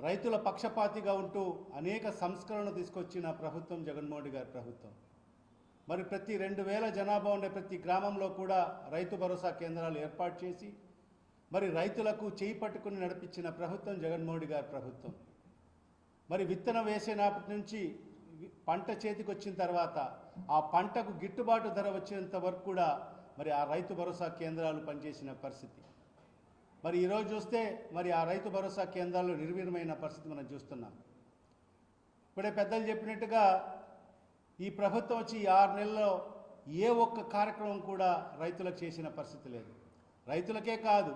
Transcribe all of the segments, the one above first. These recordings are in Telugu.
రైతుల పక్షపాతిగా ఉంటూ అనేక సంస్కరణలు తీసుకొచ్చిన ప్రభుత్వం జగన్మోహన్ రెడ్డి గారి ప్రభుత్వం. మరి ప్రతి 2000 జనాభా ఉండే ప్రతి గ్రామంలో కూడా రైతు భరోసా కేంద్రాలు ఏర్పాటు చేసి మరి రైతులకు చేయి పట్టుకుని నడిపించిన ప్రభుత్వం జగన్మోహన్ రెడ్డి గారి ప్రభుత్వం. మరి విత్తనం వేసేనప్పటి నుంచి పంట చేతికి వచ్చిన తర్వాత ఆ పంటకు గిట్టుబాటు ధర వచ్చేంత వరకు కూడా మరి ఆ రైతు భరోసా కేంద్రాలు పనిచేసిన పరిస్థితి. మరి ఈరోజు చూస్తే మరి ఆ రైతు భరోసా కేంద్రాల్లో నిర్వీర్యమైన పరిస్థితి మనం చూస్తున్నాం. ఇప్పుడే పెద్దలు చెప్పినట్టుగా ఈ ప్రభుత్వం వచ్చి ఈ 6 నెలల్లో ఏ ఒక్క కార్యక్రమం కూడా రైతులకు చేసిన పరిస్థితి లేదు. రైతులకే కాదు,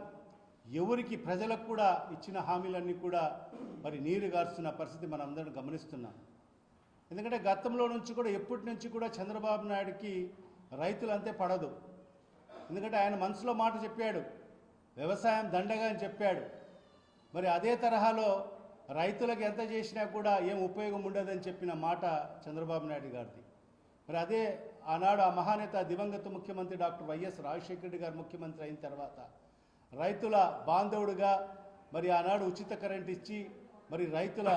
ఎవరికి ప్రజలకు కూడా ఇచ్చిన హామీలన్నీ కూడా మరి నీరు గారుస్తున్న పరిస్థితి మనం అందరం గమనిస్తున్నాం. ఎందుకంటే గతంలో నుంచి కూడా ఎప్పటి నుంచి కూడా చంద్రబాబు నాయుడుకి రైతులంతే పడదు. ఎందుకంటే ఆయన మనసులో మాట చెప్పాడు, వ్యవసాయం దండగా అని చెప్పాడు. మరి అదే తరహాలో రైతులకు ఎంత చేసినా కూడా ఏం ఉపయోగం ఉండదని చెప్పిన మాట చంద్రబాబు నాయుడు గారిది. మరి అదే ఆనాడు ఆ మహానేత దివంగత ముఖ్యమంత్రి డాక్టర్ వైఎస్ రాజశేఖర రెడ్డి గారు ముఖ్యమంత్రి అయిన తర్వాత రైతుల బాంధవుడుగా మరి ఆనాడు ఉచిత కరెంట్ ఇచ్చి మరి రైతుల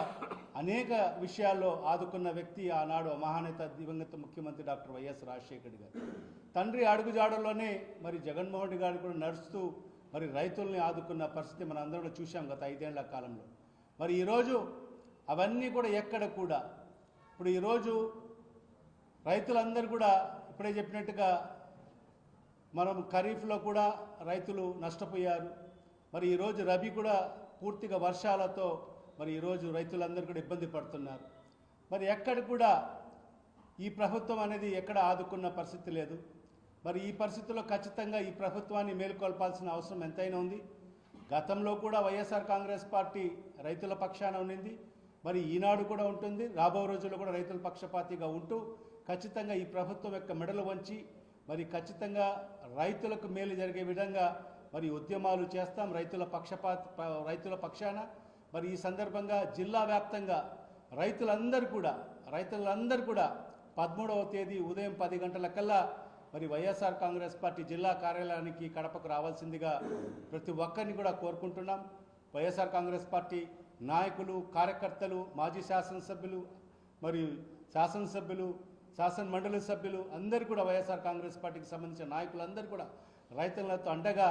అనేక విషయాల్లో ఆదుకున్న వ్యక్తి ఆనాడు మహానేత దివంగత ముఖ్యమంత్రి డాక్టర్ వైఎస్ రాజశేఖర రెడ్డి గారు. తండ్రి అడుగుజాడల్లోనే మరి జగన్మోహన్ రెడ్డి గారు కూడా నడుస్తూ మరి రైతుల్ని ఆదుకున్న పరిస్థితి మనం అందరం చూసాం గత 5 ఏళ్ల కాలంలో. మరి ఈరోజు అవన్నీ కూడా ఎక్కడ కూడా ఇప్పుడు ఈరోజు రైతులందరూ కూడా ఇప్పుడే చెప్పినట్టుగా మనం ఖరీఫ్లో కూడా రైతులు నష్టపోయారు. మరి ఈరోజు రబీ కూడా పూర్తిగా వర్షాలతో మరి ఈరోజు రైతులందరూ కూడా ఇబ్బంది పడుతున్నారు. మరి ఎక్కడ కూడా ఈ ప్రభుత్వం అనేది ఎక్కడ ఆదుకున్న పరిస్థితి లేదు. మరి ఈ పరిస్థితుల్లో ఖచ్చితంగా ఈ ప్రభుత్వాన్ని మేలుకొల్పాల్సిన అవసరం ఎంతైనా ఉంది. గతంలో కూడా వైఎస్ఆర్ కాంగ్రెస్ పార్టీ రైతుల పక్షాన ఉండింది, మరి ఈనాడు కూడా ఉంటుంది, రాబో రోజుల్లో కూడా రైతుల పక్షపాతిగా ఉంటూ ఖచ్చితంగా ఈ ప్రభుత్వం యొక్క మెడలు వంచి మరి ఖచ్చితంగా రైతులకు మేలు జరిగే విధంగా మరి ఉద్యమాలు చేస్తాం రైతుల పక్షాన. మరి ఈ సందర్భంగా జిల్లా వ్యాప్తంగా రైతులందరూ కూడా 13వ తేదీ ఉదయం 10 గంటలకల్లా మరి వైఎస్ఆర్ కాంగ్రెస్ పార్టీ జిల్లా కార్యాలయానికి కడపకు రావాల్సిందిగా ప్రతి ఒక్కరిని కూడా కోరుకుంటున్నాం. వైఎస్ఆర్ కాంగ్రెస్ పార్టీ నాయకులు, కార్యకర్తలు, మాజీ శాసనసభ్యులు మరియు శాసన మండలి సభ్యులు అందరూ కూడా వైఎస్ఆర్ కాంగ్రెస్ పార్టీకి సంబంధించిన నాయకులందరూ కూడా రైతులతో అండగా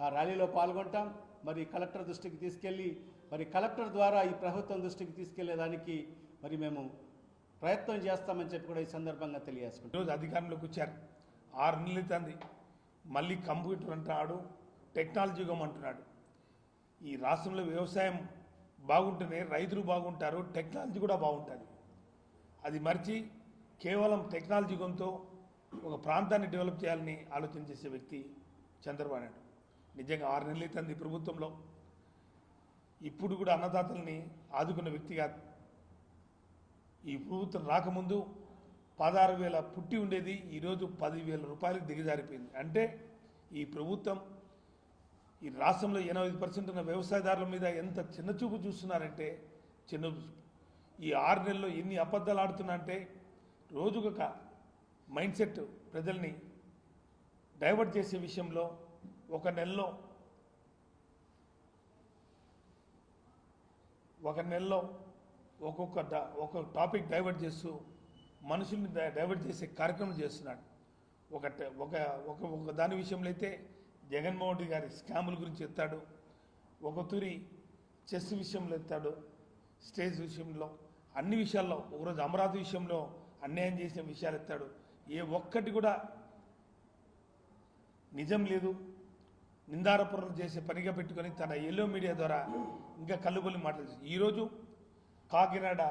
ఆ ర్యాలీలో పాల్గొంటాం. మరి కలెక్టర్ దృష్టికి తీసుకెళ్ళి మరి కలెక్టర్ ద్వారా ఈ ప్రభుత్వం దృష్టికి తీసుకెళ్లేదానికి మరి మేము ప్రయత్నం చేస్తామని చెప్పి కూడా ఈ సందర్భంగా తెలియజేసుకుంటాం. ఈరోజు అధికారంలోకి వచ్చారు, 6 నెలలు అవుతుంది, మళ్ళీ కంప్యూటర్ అంటున్నాడు, టెక్నాలజీ యుగం అంటున్నాడు. ఈ రాష్ట్రంలో వ్యవసాయం బాగుంటేనే రైతులు బాగుంటారు, టెక్నాలజీ కూడా బాగుంటుంది. అది మర్చి కేవలం టెక్నాలజీ యుగంతో ఒక ప్రాంతాన్ని డెవలప్ చేయాలని ఆలోచన చేసే వ్యక్తి చంద్రబాబు నాయుడు. నిజంగా 6 నెలలు అవుతుంది ప్రభుత్వంలో, ఇప్పుడు కూడా అన్నదాతల్ని ఆదుకున్న వ్యక్తి కాదు. ఈ ప్రభుత్వం రాకముందు 16,000 పుట్టి ఉండేది, ఈరోజు 10,000 రూపాయలకు దిగజారిపోయింది. అంటే ఈ ప్రభుత్వం ఈ రాష్ట్రంలో 80% ఉన్న వ్యవసాయదారుల మీద ఎంత చిన్నచూపు చూస్తున్నారంటే ఈ 6 నెలల్లో ఎన్ని అబద్ధాలు ఆడుతున్నా అంటే రోజుకొక మైండ్ సెట్ ప్రజల్ని డైవర్ట్ చేసే విషయంలో ఒక నెలలో ఒక్కొక్క టాపిక్ డైవర్ట్ చేస్తూ మనుషుల్ని డైవర్ట్ చేసే కార్యక్రమం చేస్తున్నాడు. ఒక దాని విషయంలో అయితే జగన్మోహన్ రెడ్డి గారి స్కాముల గురించి ఎత్తాడు, ఒక తూరి చెస్ విషయంలో ఎత్తాడు, స్టేజ్ విషయంలో, అన్ని విషయాల్లో, ఒకరోజు అమరావతి విషయంలో అన్యాయం చేసిన విషయాలు ఎత్తాడు. ఏ ఒక్కటి కూడా నిజం లేదు, నిందారోపణలు చేసే పనిగా పెట్టుకొని తన ఎల్లో మీడియా ద్వారా ఇంకా కళ్ళుబొల్లి మాట్లాడుతుంది. ఈరోజు కాకినాడ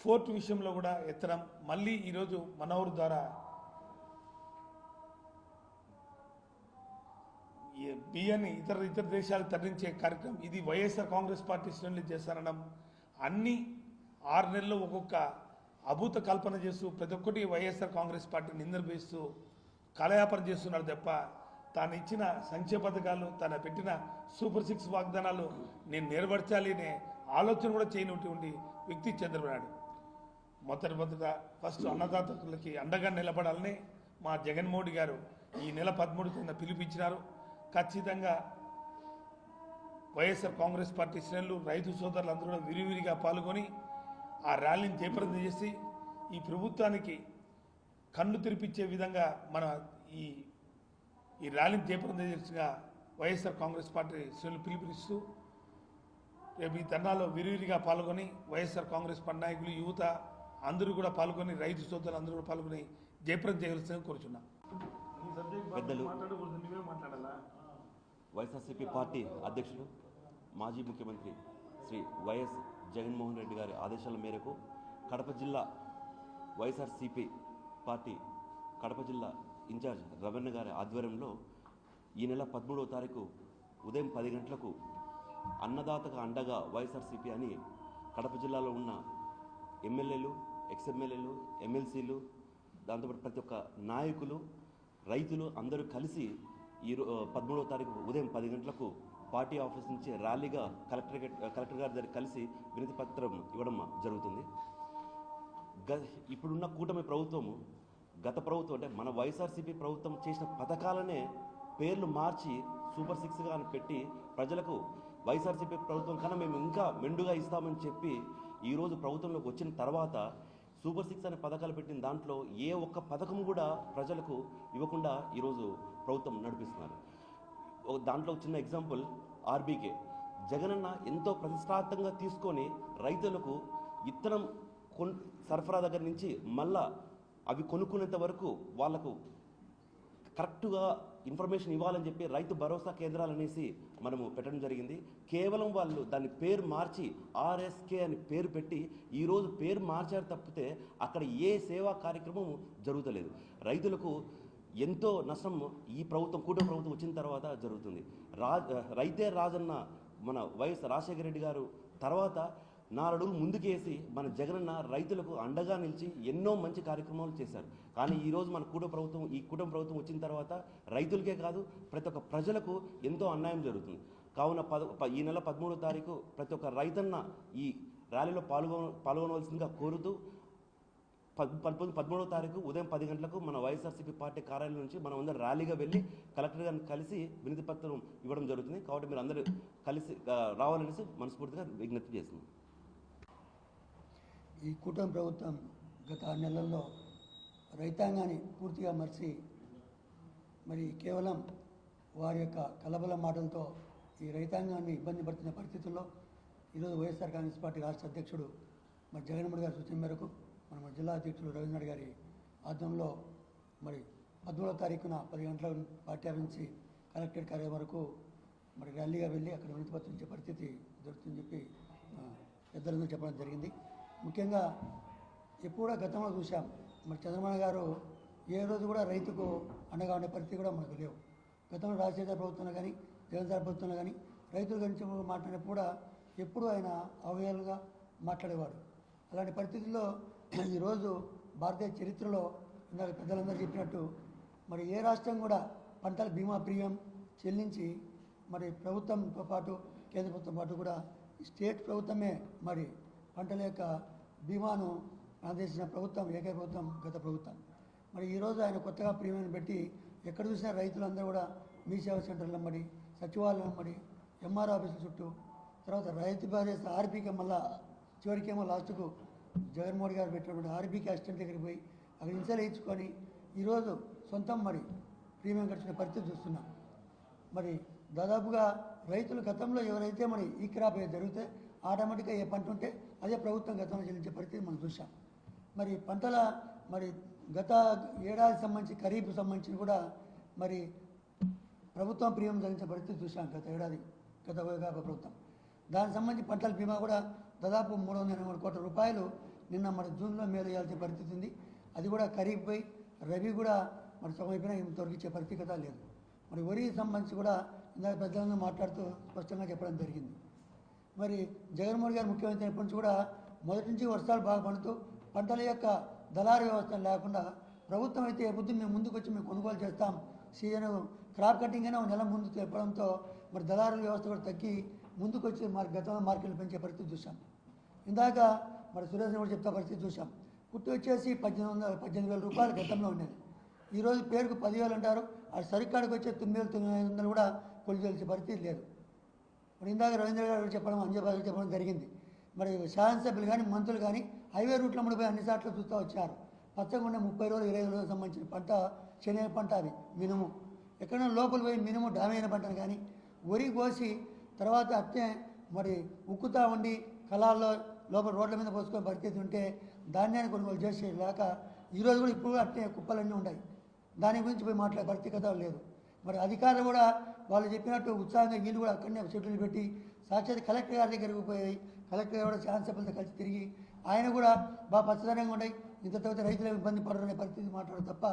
ఫోర్ట్ విషయంలో కూడా ఎత్తడం, మళ్ళీ ఈరోజు మనోహర్ ద్వారా బియ్యాన్ని ఇతర దేశాలకు తరలించే కార్యక్రమం, ఇది వైఎస్ఆర్ కాంగ్రెస్ పార్టీ శ్రేణులు చేస్తారనడం, అన్ని 6 నెలల్లో ఒక్కొక్క అభూత కల్పన చేస్తూ ప్రతి ఒక్కటి వైఎస్ఆర్ కాంగ్రెస్ పార్టీని నిందవేస్తూ కలయాపన చేస్తున్నారు తప్ప తాను ఇచ్చిన సంక్షేమ పథకాలు, తను పెట్టిన సూపర్ 6 వాగ్దానాలు నేను నెరవేర్చాలి అనే ఆలోచన కూడా చేయనటువంటి వ్యక్తి చంద్రబాబు నాయుడు. మొదట ఫస్ట్ అన్నదాతలకి అండగా నిలబడాలని మా జగన్మోహన్ గారు ఈ నెల 13 కింద పిలుపిచ్చినారు. ఖచ్చితంగా వైఎస్ఆర్ కాంగ్రెస్ పార్టీ శ్రేణులు రైతు సోదరులందరూ కూడా విరివిరిగా పాల్గొని ఆ ర్యాలీని జయప్రదం చేసి ఈ ప్రభుత్వానికి కన్ను తెరిపించే విధంగా మన ఈ ర్యాలీని జయప్రదం చేసిగా వైఎస్ఆర్ కాంగ్రెస్ పార్టీ శ్రేణులు పిలుపునిస్తూ రేపు ఈ ధర్నాలో విరివిరిగా పాల్గొని వైఎస్ఆర్ కాంగ్రెస్ పార్టీ నాయకులు యువత అందరూ కూడా పాల్గొని రైతు సోదరులు అందరూ కూడా పాల్గొని జయప్రదం చేయవలసిందిగా కోరుచున్నాం. పెద్దలు వైఎస్ఆర్సీపీ పార్టీ అధ్యక్షులు మాజీ ముఖ్యమంత్రి శ్రీ వైఎస్ జగన్మోహన్ రెడ్డి గారి ఆదేశాల మేరకు కడప జిల్లా వైఎస్ఆర్సీపీ పార్టీ కడప జిల్లా ఇన్ఛార్జ్ రవణ గారి ఆధ్వర్యంలో ఈ నెల 13వ తారీఖు ఉదయం 10 గంటలకు అన్నదాతగా అండగా వైఎస్ఆర్సీపీ అని కడప జిల్లాలో ఉన్న ఎమ్మెల్యేలు, ఎక్స్ఎమ్మెల్యేలు, ఎమ్మెల్సీలు, దాంతోపాటు ప్రతి ఒక్క నాయకులు, రైతులు అందరూ కలిసి ఈ 13వ తారీఖు ఉదయం 10 గంటలకు పార్టీ ఆఫీస్ నుంచి ర్యాలీగా కలెక్టర్ గారి దగ్గర కలిసి వినతి పత్రం ఇవ్వడం జరుగుతుంది. ఇప్పుడున్న కూటమి ప్రభుత్వము గత ప్రభుత్వం అంటే మన వైఎస్ఆర్సీపీ ప్రభుత్వం చేసిన పథకాలనే పేర్లు మార్చి సూపర్ 6గా అని పెట్టి ప్రజలకు వైఎస్ఆర్సీపీ ప్రభుత్వం కన్నా మేము ఇంకా మెండుగా ఇస్తామని చెప్పి ఈరోజు ప్రభుత్వంలోకి వచ్చిన తర్వాత సూపర్ 6 అనే పథకాలు పెట్టిన దాంట్లో ఏ ఒక్క పథకం కూడా ప్రజలకు ఇవ్వకుండా ఈరోజు ప్రభుత్వం నడిపిస్తున్నారు. దాంట్లో చిన్న ఎగ్జాంపుల్ ఆర్బీకే జగనన్న ఎంతో ప్రతిష్టాత్మకంగా తీసుకొని రైతులకు ఇత్తనం సరఫరా దగ్గర నుంచి మళ్ళా అవి కొనుక్కునేంత వరకు వాళ్లకు కరెక్ట్గా ఇన్ఫర్మేషన్ ఇవ్వాలని చెప్పి రైతు భరోసా కేంద్రాలు అనేసి మనము పెట్టడం జరిగింది. కేవలం వాళ్ళు దాని పేరు మార్చి ఆర్ఎస్కే అని పేరు పెట్టి ఈరోజు పేరు మార్చారు తప్పితే అక్కడ ఏ సేవా కార్యక్రమం జరుగుతలేదు. రైతులకు ఎంతో నష్టం ఈ ప్రభుత్వం కూటమి ప్రభుత్వం వచ్చిన తర్వాత జరుగుతుంది. రైతే రాజన్న మన వైఎస్ రాజశేఖర రెడ్డి గారు తర్వాత 4 అడుగులు ముందుకేసి మన జగనన్న రైతులకు అండగా నిలిచి ఎన్నో మంచి కార్యక్రమాలు చేశారు. కానీ ఈరోజు మన ఈ కూటమి ప్రభుత్వం వచ్చిన తర్వాత రైతులకే కాదు ప్రతి ఒక్క ప్రజలకు ఎంతో అన్యాయం జరుగుతుంది. కావున ఈ నెల 13వ తారీఖు ప్రతి ఒక్క రైతన్న ఈ ర్యాలీలో పాల్గొనవలసిందిగా కోరుతూ 13వ తారీఖు ఉదయం 10 గంటలకు మన వైఎస్ఆర్సీపీ పార్టీ కార్యాలయం నుంచి మనం అందరూ ర్యాలీగా వెళ్ళి కలెక్టర్ గారిని కలిసి వినతి పత్రం ఇవ్వడం జరుగుతుంది. కాబట్టి మీరు అందరూ కలిసి రావాలనేసి మనస్ఫూర్తిగా విజ్ఞప్తి చేస్తున్నాం. ఈ కూటమి ప్రభుత్వం గత 6 నెలల్లో రైతాంగాన్ని పూర్తిగా మర్చి మరి కేవలం వారి యొక్క కలబల మాటలతో ఈ రైతాంగాన్ని ఇబ్బంది పడుతున్న పరిస్థితుల్లో ఈరోజు వైఎస్ఆర్ కాంగ్రెస్ పార్టీ రాష్ట్ర అధ్యక్షుడు మరి జగన్మోహన్ గారి సూచన మేరకు మన జిల్లా అధ్యక్షుడు రవీంద్ర గారి ఆధ్వర్యంలో మరి 13వ తారీఖున 10 గంటల పార్టీ నుంచి కలెక్టరేట్ కార్యాలయం వరకు మరి ర్యాలీగా వెళ్ళి అక్కడ వినతి పత్రం ఇచ్చే పరిస్థితి జరుగుతుందని చెప్పి పెద్దలందరూ చెప్పడం జరిగింది. ముఖ్యంగా ఎప్పుడూ గతంలో చూసాం మరి చంద్రబాబు గారు ఏ రోజు కూడా రైతుకు అండగా ఉండే పరిస్థితి కూడా మనకు లేవు. గతంలో రాజశేఖర ప్రభుత్వంలో కానీ జగన్ సార్ ప్రభుత్వంలో కానీ రైతుల గురించి మాట్లాడినప్పుడు కూడా ఎప్పుడూ ఆయన అవహేళనగా మాట్లాడేవాడు. అలాంటి పరిస్థితుల్లో ఈరోజు భారతీయ చరిత్రలో ఇందాక పెద్దలందరూ చెప్పినట్టు మరి ఏ రాష్ట్రం కూడా పంటల బీమా ప్రీమియం చెల్లించి మరి ప్రభుత్వంతో పాటు కేంద్ర ప్రభుత్వం పాటు కూడా స్టేట్ ప్రభుత్వమే మరి పంటల యొక్క బీమాను అందించిన ప్రభుత్వం ఏకైక ప్రభుత్వం గత ప్రభుత్వం. మరి ఈరోజు ఆయన కొత్తగా ప్రీమియం పెట్టి ఎక్కడ చూసినా రైతులందరూ కూడా మీ సేవా సెంటర్లు అమ్మడి, సచివాలయం అమ్మడి, ఎంఆర్ ఆఫీసుల చుట్టూ, తర్వాత రైతు భరోసా ఆర్బీకే మళ్ళా చివరికేమో లాస్ట్కు జగన్మోహన్ గారు పెట్టినప్పుడు ఆర్బీకే అసిస్టెంట్ దగ్గరికి పోయి అక్కడ ఇన్సల్ ఇచ్చుకొని ఈరోజు సొంతం మరి ప్రీమియం కట్టిన పరిస్థితి చూస్తున్నాం. మరి దాదాపుగా రైతులు గతంలో ఎవరైతే మరి ఈ క్రాప్ జరిగితే ఆటోమేటిక్గా ఏ పంట ఉంటే అదే ప్రభుత్వం గతంలో చెల్లించే పరిస్థితి మనం చూసాం. మరి పంటల మరి గత ఏడాది సంబంధించి ఖరీఫ్ సంబంధించి కూడా మరి ప్రభుత్వం ప్రీమియం చెల్లించే పరిస్థితి చూసాం గత ప్రభుత్వం. దానికి సంబంధించి పంటల బీమా కూడా దాదాపు 383 కోట్ల రూపాయలు నిన్న మరి జూన్లో మేలు చేయాల్సిన పరిస్థితి ఉంది. అది కూడా ఖరీఫ్ పోయి రబీ కూడా మరి సగం అయిపోయినా తొలగించే పరిస్థితి కదా లేదు. మరి వరి సంబంధించి కూడా ఇందాక పెద్దలంగా మాట్లాడుతూ స్పష్టంగా చెప్పడం జరిగింది. మరి జగన్మోహన్ గారు ముఖ్యమంత్రి అయినప్పటి నుంచి కూడా మొదటి నుంచి వర్షాలు బాగా పడుతూ పంటల యొక్క దళారీ వ్యవస్థ లేకుండా ప్రభుత్వం అయితే పొద్దు మేము ముందుకు వచ్చి మేము కొనుగోలు చేస్తాం, సీజన్ క్రాప్ కటింగ్ అయినా నెల ముందు చెప్పడంతో మరి దళారుల వ్యవస్థ కూడా తగ్గి ముందుకు వచ్చి గతంలో మార్కెట్లు పెంచే పరిస్థితి చూసాం. ఇందాక మరి సురేష్ కూడా చెప్తా పరిస్థితి చూసాం. పుట్టి వచ్చేసి 18,000 రూపాయలు గతంలో ఉండేది. ఈరోజు పేరుకు 10,000 అంటారు, ఆ సరికాడికి వచ్చే 9,900 కూడా కొలిచేసే పరిస్థితి లేదు. మరి ఇందాక రవీంద్ర గారు చెప్పడం, అంజబాబు చెప్పడం జరిగింది. మరి శాసనసభ్యులు కానీ మంత్రులు కానీ హైవే రూట్లో ముడిపోయి అన్ని సార్లు చూస్తూ వచ్చారు. పచ్చగుండ 30 రోజులు 25 రోజులకు సంబంధించిన పంట శనగ పంట అది మినుము. ఎక్కడైనా లోపల పోయి మినుము డామైన పంటను కానీ వరి కోసి తర్వాత అట్నే మరి ఉక్కుతా ఉండి కళాల్లో లోపల రోడ్ల మీద పోసుకునే పరిస్థితి ఉంటే ధాన్యాన్ని కొనుగోలు చేసేలాక ఈరోజు కూడా ఇప్పుడు అట్నే కుప్పలన్నీ ఉన్నాయి. దాని గురించి పోయి మాట్లాడే పరిస్థితి లేదు. మరి అధికారులు కూడా వాళ్ళు చెప్పినట్టు ఉత్సాహంగా వీళ్ళు కూడా అక్కడనే షెడ్యూల్ పెట్టి సాక్షాత్ కలెక్టర్ గారి దగ్గరికి పోయి కలెక్టర్ గారు కూడా శాసనసభ్యులతో కలిసి తిరిగి ఆయన కూడా బాగా పచ్చదనంగా ఉన్నాయి, ఇంత తర్వాత రైతులు ఇబ్బంది పడరనే పరిస్థితి మాట్లాడడం తప్ప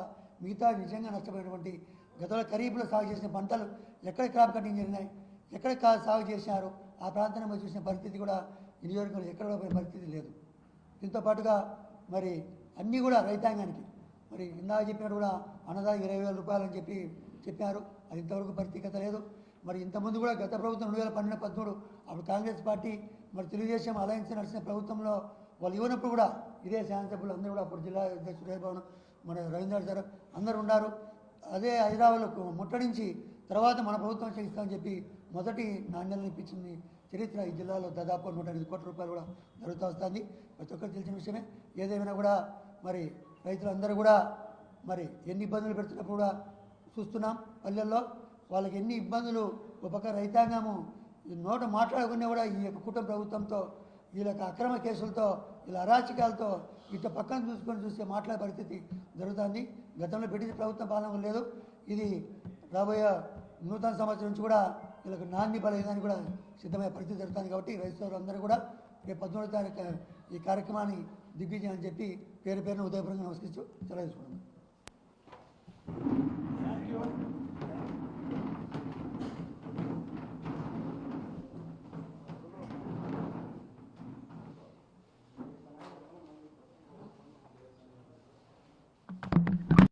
మిగతా నిజంగా నష్టపోయినటువంటి గతంలో ఖరీఫ్లో సాగు చేసిన పంటలు ఎక్కడ క్రాప్ కటింగ్ జరిగినాయి, ఎక్కడ సాగు చేసినారు, ఆ ప్రాంతాన్ని చూసిన పరిస్థితి కూడా ఈ నియోజకవర్గంలో ఎక్కడ కూడా పోయిన పరిస్థితి లేదు. దీంతో పాటుగా మరి అన్నీ కూడా రైతాంగానికి మరి ఇందాక చెప్పినట్టు కూడా అన్నదానికి 20,000 రూపాయలు అని చెప్పారు. అది ఇంతవరకు పరిస్థితి లేదు. మరి ఇంతకుముందు కూడా గత ప్రభుత్వం 2012-13 అప్పుడు కాంగ్రెస్ పార్టీ మరి తెలుగుదేశం అలయన్స్ నడిచిన ప్రభుత్వంలో వాళ్ళు ఇవ్వనప్పుడు కూడా ఇదే శాసనసభ్యులు అందరూ కూడా అప్పుడు జిల్లా అధ్యక్షుడు రేభవన్ మన రవీంద్ర సార్ అందరూ ఉన్నారు. అదే హైదరాబాద్లో ముట్టడించి తర్వాత మన ప్రభుత్వం చేయిస్తామని చెప్పి మొదటి నాణ్యాలను ఇప్పించింది చరిత్ర ఈ జిల్లాలో దాదాపు 108 కోట్ల రూపాయలు కూడా జరుగుతూ వస్తుంది. ప్రతి ఒక్కరు తెలిసిన విషయమే. ఏదేమైనా కూడా మరి రైతులందరూ కూడా మరి ఎన్ని ఇబ్బందులు పెడుతున్నప్పుడు కూడా చూస్తున్నాం. పల్లెల్లో వాళ్ళకి ఎన్ని ఇబ్బందులు, ఒక పక్క రైతాంగము నోట మాట్లాడుకునే కూడా ఈ యొక్క కుటుంబ ప్రభుత్వంతో వీళ్ళ అక్రమ కేసులతో వీళ్ళ అరాచకాలతో ఇట్లా పక్కన చూస్తే మాట్లాడే పరిస్థితి జరుగుతుంది. గతంలో బ్రిటిష్ ప్రభుత్వం పాలన లేదు. ఇది రాబోయే నూతన సంవత్సరం నుంచి కూడా వీళ్ళకి నాంది బలహీనాన్ని కూడా సిద్ధమయ్యే పరిస్థితి జరుగుతుంది. కాబట్టి రైతులు అందరూ కూడా రేపు 19వ తారీఖు ఈ కార్యక్రమాన్ని దిగ్విజయం అని చెప్పి పేరున ఉదయపూర్వకంగా నమస్కరిస్తూ సెలవు తీసుకుంటున్నాను.